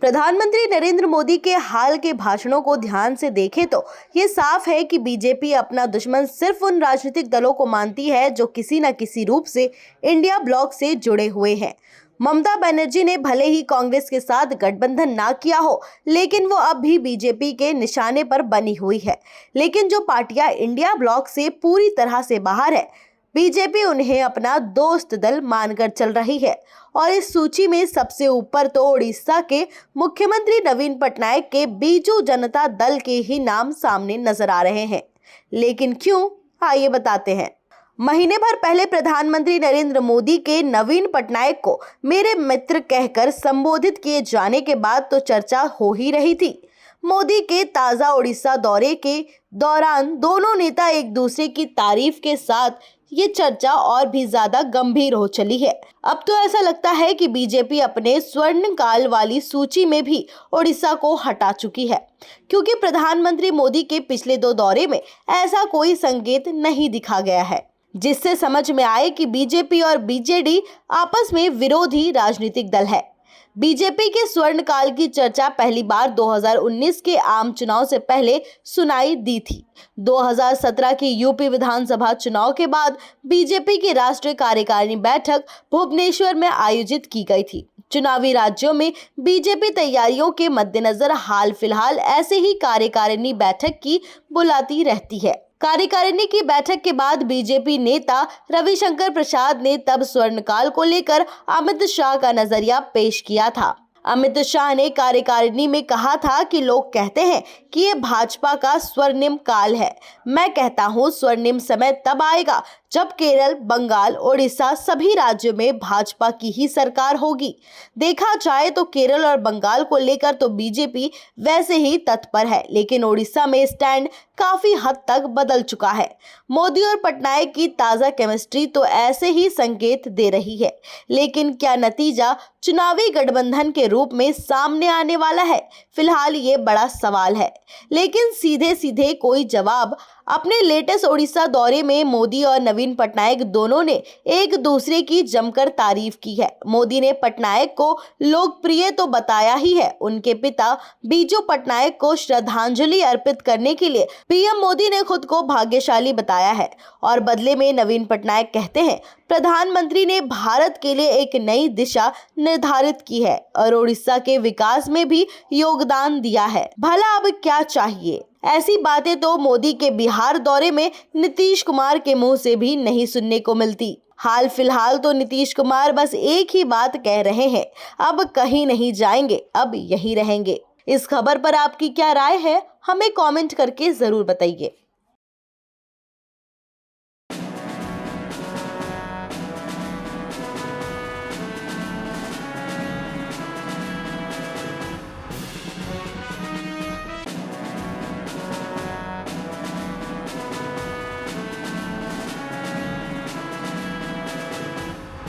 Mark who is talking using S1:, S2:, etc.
S1: प्रधानमंत्री नरेंद्र मोदी के हाल के भाषणों को ध्यान से देखें तो ये साफ है कि बीजेपी अपना दुश्मन सिर्फ उन राजनीतिक दलों को मानती है जो किसी न किसी रूप से इंडिया ब्लॉक से जुड़े हुए हैं। ममता बनर्जी ने भले ही कांग्रेस के साथ गठबंधन ना किया हो, लेकिन वो अब भी बीजेपी के निशाने पर बनी हुई है। लेकिन जो पार्टियां इंडिया ब्लॉक से पूरी तरह से बाहर है, बीजेपी उन्हें अपना दोस्त दल मानकर चल रही है। और इस सूची में सबसे ऊपर तो उड़ीसा के मुख्यमंत्री नवीन पटनायक के बीजू जनता दल के ही नाम सामने नजर आ रहे हैं। लेकिन क्यों, आइए बताते हैं। महीने भर पहले प्रधानमंत्री नरेंद्र मोदी के नवीन पटनायक को मेरे मित्र कहकर संबोधित किए जाने के बाद तो चर्चा हो ही रही थी। मोदी के ताजा उड़ीसा दौरे के दौरान दोनों नेता एक दूसरे की तारीफ के साथ ये चर्चा और भी ज्यादा गंभीर हो चली है। अब तो ऐसा लगता है कि बीजेपी अपने स्वर्ण काल वाली सूची में भी उड़ीसा को हटा चुकी है, क्योंकि प्रधानमंत्री मोदी के पिछले 2 दौरे में ऐसा कोई संकेत नहीं दिखा गया है जिससे समझ में आए कि बीजेपी और बीजेडी आपस में विरोधी राजनीतिक दल है। बीजेपी के स्वर्ण काल की चर्चा पहली बार 2019 के आम चुनाव से पहले सुनाई दी थी। 2017 के यूपी विधानसभा चुनाव के बाद बीजेपी की राष्ट्रीय कार्यकारिणी बैठक भुवनेश्वर में आयोजित की गई थी। चुनावी राज्यों में बीजेपी तैयारियों के मद्देनजर हाल फिलहाल ऐसे ही कार्यकारिणी बैठक की बुलाती रहती है। कार्यकारिणी की बैठक के बाद बीजेपी नेता रविशंकर प्रसाद ने तब स्वर्णकाल को लेकर अमित शाह का नजरिया पेश किया था। अमित शाह ने कार्यकारिणी में कहा था कि लोग कहते हैं कि ये भाजपा का स्वर्णिम काल है। मैं कहता हूँ स्वर्णिम समय तब आएगा जब केरल, बंगाल, ओडिशा सभी राज्यों में भाजपा की ही सरकार होगी। देखा जाए तो केरल और बंगाल को लेकर तो बीजेपी वैसे ही तत्पर है, लेकिन ओडिशा में स्टैंड काफी हद तक बदल चुका है। मोदी और पटनायक की ताजा केमिस्ट्री तो ऐसे ही संकेत दे रही है, लेकिन क्या नतीजा चुनावी गठबंधन के रूप में सामने आने वाला है? फिलहाल ये बड़ा सवाल है, लेकिन सीधे सीधे कोई जवाब अपने लेटेस्ट ओडिशा दौरे में मोदी और नवीन पटनायक दोनों ने एक दूसरे की जमकर तारीफ की है। मोदी ने पटनायक को लोकप्रिय तो बताया ही है, उनके पिता बीजू पटनायक को श्रद्धांजलि अर्पित करने के लिए पीएम मोदी ने खुद को भाग्यशाली बताया है। और बदले में नवीन पटनायक कहते हैं प्रधानमंत्री ने भारत के लिए एक नई दिशा निर्धारित की है और ओडिशा के विकास में भी योगदान दिया है। भला अब क्या चाहिए? ऐसी बातें तो मोदी के बिहार दौरे में नीतीश कुमार के मुंह से भी नहीं सुनने को मिलती। हाल फिलहाल तो नीतीश कुमार बस एक ही बात कह रहे हैं, अब कहीं नहीं जाएंगे, अब यहीं रहेंगे। इस खबर पर आपकी क्या राय है? हमें कमेंट करके जरूर बताइए।